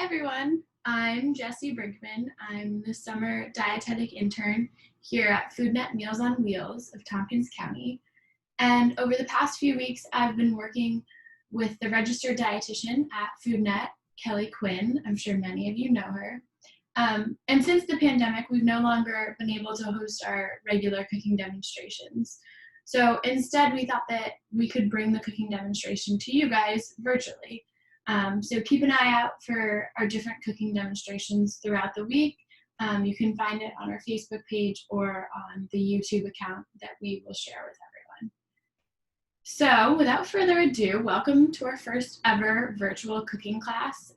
Hi everyone, I'm Jessie Brinkman. I'm the summer dietetic intern here at FoodNet Meals on Wheels of Tompkins County. And over the past few weeks, I've been working with the registered dietitian at FoodNet, Kelly Quinn. I'm sure many of you know her. And since the pandemic, we've no longer been able to host our regular cooking demonstrations. So instead, we thought that we could bring the cooking demonstration to you guys virtually. So keep an eye out for our different cooking demonstrations throughout the week. You can find it on our Facebook page or on the YouTube account that we will share with everyone. So without further ado, welcome to our first ever virtual cooking class.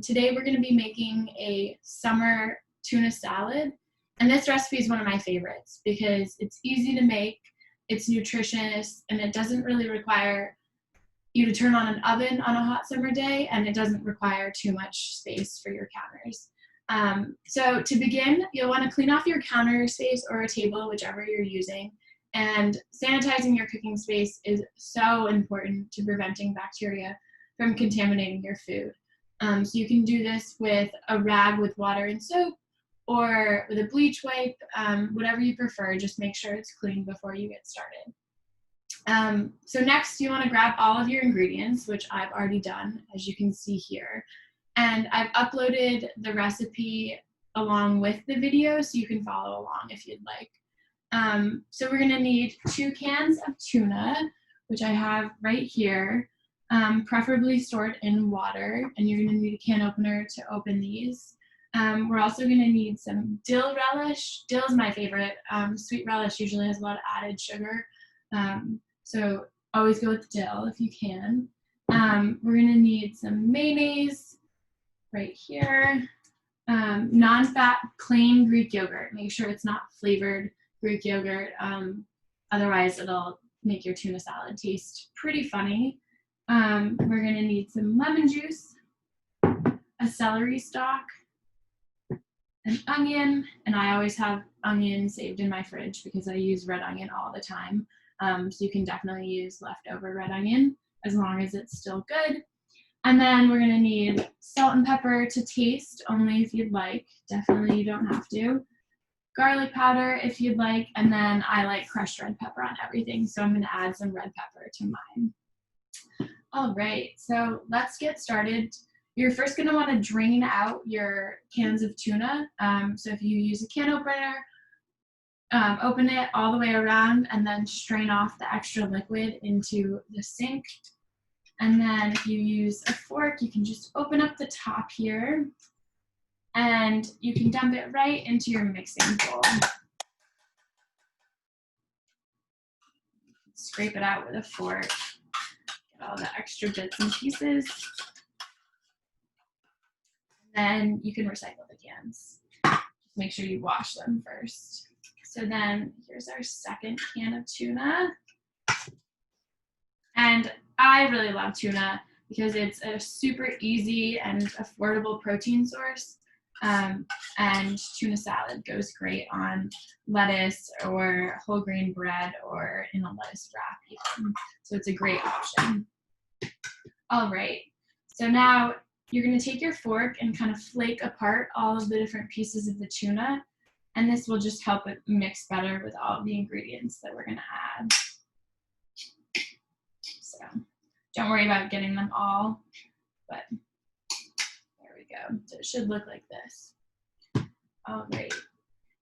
Today we're going to be making a summer tuna salad. And this recipe is one of my favorites because it's easy to make, it's nutritious, and it doesn't really require you to turn on an oven on a hot summer day, and it doesn't require too much space for your counters. So to begin, you'll want to clean off your counter space or a table, whichever you're using. And sanitizing your cooking space is so important to preventing bacteria from contaminating your food. So you can do this with a rag with water and soap or with a bleach wipe, whatever you prefer. Just make sure it's clean before you get started. So next you want to grab all of your ingredients, which I've already done, as you can see here. And I've uploaded the recipe along with the video so you can follow along if you'd like. So we're going to need 2 cans of tuna, which I have right here, preferably stored in water, and you're going to need a can opener to open these. We're also going to need some dill relish. Dill is my favorite. Sweet relish usually has a lot of added sugar. So always go with dill if you can. We're going to need some mayonnaise right here. Non-fat plain Greek yogurt. Make sure it's not flavored Greek yogurt. Otherwise, it'll make your tuna salad taste pretty funny. We're going to need some lemon juice, a celery stalk, an onion, and I always have onion saved in my fridge because I use red onion all the time. So you can definitely use leftover red onion as long as it's still good. And then we're going to need salt and pepper to taste, only if you'd like. Definitely you don't have to. Garlic powder if you'd like, and then I like crushed red pepper on everything, so I'm going to add some red pepper to mine. All right, so let's get started. You're first going to want to drain out your cans of tuna. So if you use a can opener, open it all the way around and then strain off the extra liquid into the sink. And then if you use a fork, you can just open up the top here and you can dump it right into your mixing bowl. Scrape it out with a fork, get all the extra bits and pieces. And then you can recycle the cans. Just make sure you wash them first. So then here's our second can of tuna. And I really love tuna because it's a super easy and affordable protein source. And tuna salad goes great on lettuce or whole grain bread or in a lettuce wrap even. So it's a great option. All right, so now you're going to take your fork and kind of flake apart all of the different pieces of the tuna. And this will just help it mix better with all of the ingredients that we're going to add. So don't worry about getting them all, but there we go. So it should look like this. All right.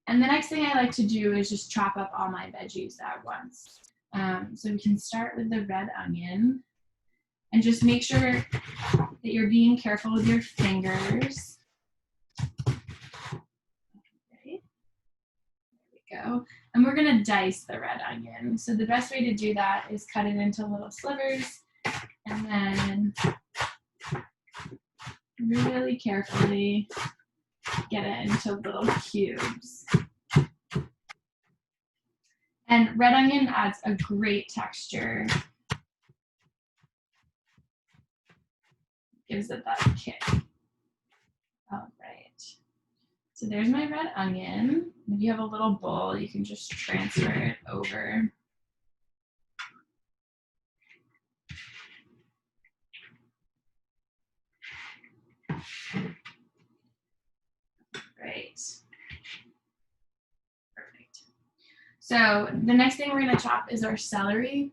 And the next thing I like to do is just chop up all my veggies at once. So we can start with the red onion. And just make sure that you're being careful with your fingers. Go. And we're going to dice the red onion. So the best way to do that is cut it into little slivers and then really carefully get it into little cubes. And red onion adds a great texture. Gives it that kick. All right. So there's my red onion. If you have a little bowl, you can just transfer it over. So the next thing we're going to chop is our celery,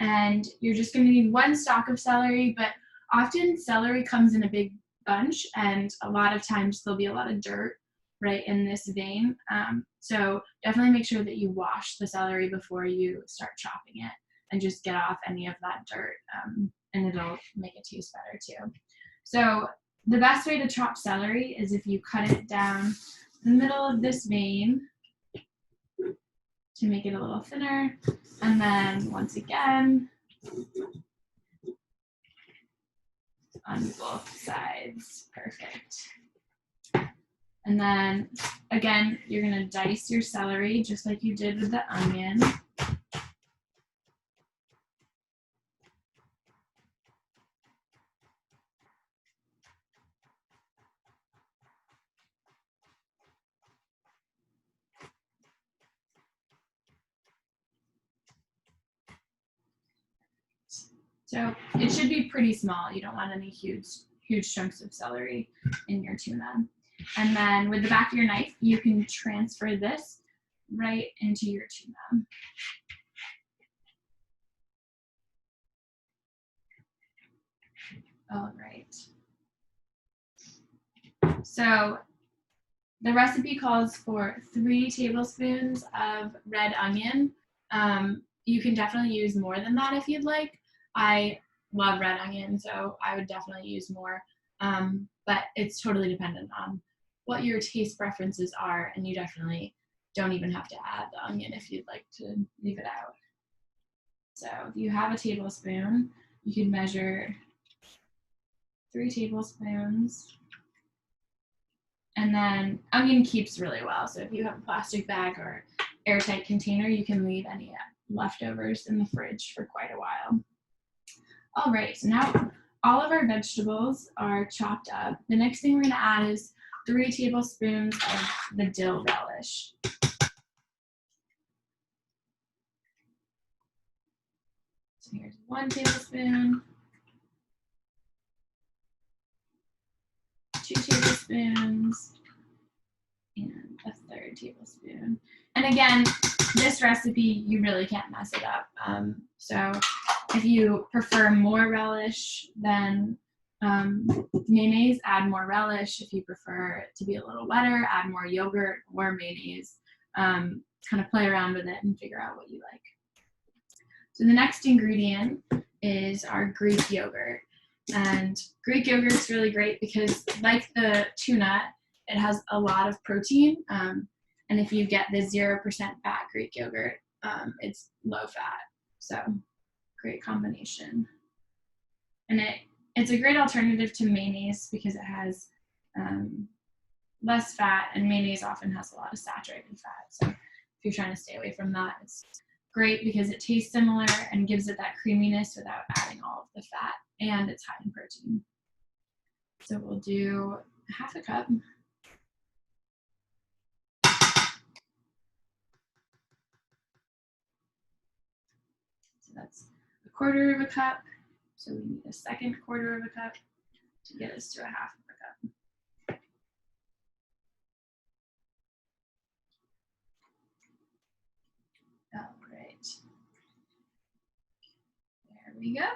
and you're just going to need 1 stalk of celery, but often celery comes in a big bunch, and a lot of times there'll be a lot of dirt right in this vein. So definitely make sure that you wash the celery before you start chopping it, and just get off any of that dirt, and it'll make it taste better too. So the best way to chop celery is if you cut it down the middle of this vein to make it a little thinner, and then once again on both sides. Perfect. And then again, you're going to dice your celery just like you did with the onion. So it should be pretty small. You don't want any huge chunks of celery in your tuna. And then with the back of your knife, you can transfer this right into your tuna. All right. So the recipe calls for 3 tablespoons of red onion. You can definitely use more than that if you'd like. I love red onion, so I would definitely use more. But it's totally dependent on what your taste preferences are, and you definitely don't even have to add the onion if you'd like to leave it out. So if you have a tablespoon, you can measure 3 tablespoons. And then onion keeps really well. So if you have a plastic bag or airtight container, you can leave any leftovers in the fridge for quite a while. All right, so now all of our vegetables are chopped up. The next thing we're going to add is 3 tablespoons of the dill relish. So here's 1 tablespoon, 2 tablespoons, and a 3rd tablespoon. And again, this recipe, you really can't mess it up. So if you prefer more relish than mayonnaise, add more relish. If you prefer it to be a little wetter, add more yogurt or mayonnaise. Kind of play around with it and figure out what you like. So the next ingredient is our Greek yogurt. And Greek yogurt is really great because, like the tuna, it has a lot of protein. And if you get the 0% fat Greek yogurt, it's low fat. So great combination. And it's a great alternative to mayonnaise because it has less fat, and mayonnaise often has a lot of saturated fat. So if you're trying to stay away from that, it's great because it tastes similar and gives it that creaminess without adding all of the fat, and it's high in protein. So we'll do 1/2 cup. So that's 1/4 cup. So we need a second 1/4 cup to get us to 1/2 cup. All right. There we go.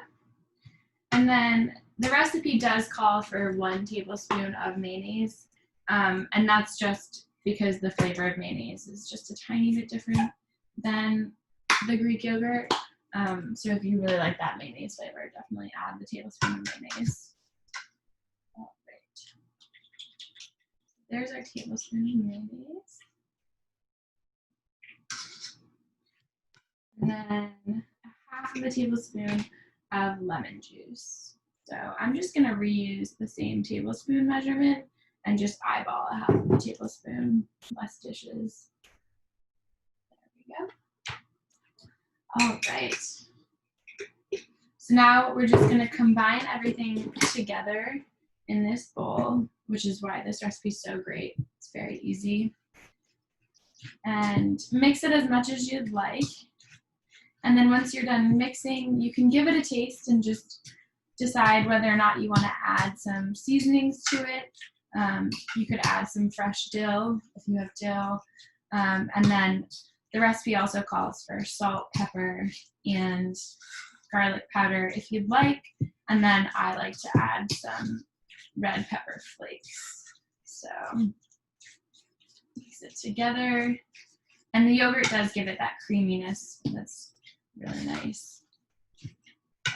And then the recipe does call for 1 tablespoon of mayonnaise. And that's just because the flavor of mayonnaise is just a tiny bit different than the Greek yogurt. So if you really like that mayonnaise flavor, definitely add the tablespoon of mayonnaise. All right. There's our tablespoon of mayonnaise. And then 1/2 tablespoon of lemon juice. So I'm just going to reuse the same tablespoon measurement and just eyeball 1/2 tablespoon, less dishes. There we go. All right. So now we're just going to combine everything together in this bowl, which is why this recipe is so great. It's very easy. And mix it as much as you'd like. And then once you're done mixing, you can give it a taste and just decide whether or not you want to add some seasonings to it. You could add some fresh dill if you have dill. And then The recipe also calls for salt, pepper, and garlic powder if you'd like. And then I like to add some red pepper flakes. So mix it together. And the yogurt does give it that creaminess that's really nice.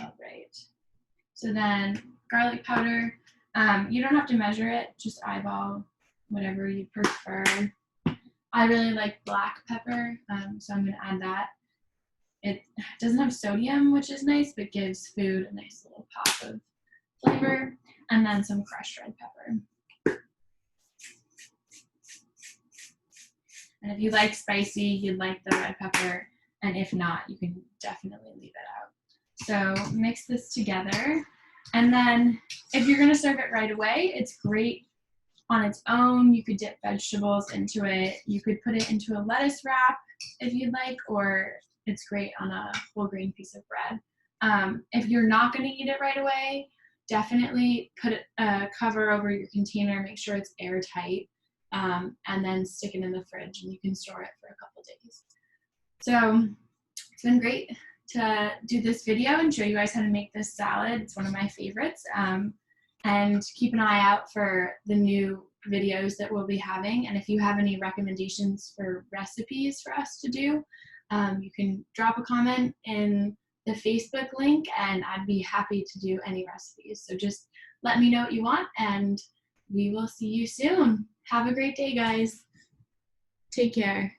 All right. So then garlic powder, you don't have to measure it, just eyeball whatever you prefer. I really like black pepper, so I'm going to add that. It doesn't have sodium, which is nice, but gives food a nice little pop of flavor. And then some crushed red pepper. And if you like spicy, you'd like the red pepper. And if not, you can definitely leave it out. So mix this together. And then if you're going to serve it right away, it's great on its own. You could dip vegetables into it. You could put it into a lettuce wrap if you'd like, or it's great on a whole grain piece of bread. If you're not going to eat it right away, definitely put a cover over your container, make sure it's airtight, and then stick it in the fridge and you can store it for a couple days. So it's been great to do this video and show you guys how to make this salad. It's one of my favorites. And keep an eye out for the new videos that we'll be having. And if you have any recommendations for recipes for us to do, you can drop a comment in the Facebook link and I'd be happy to do any recipes. So just let me know what you want and we will see you soon. Have a great day, guys. Take care.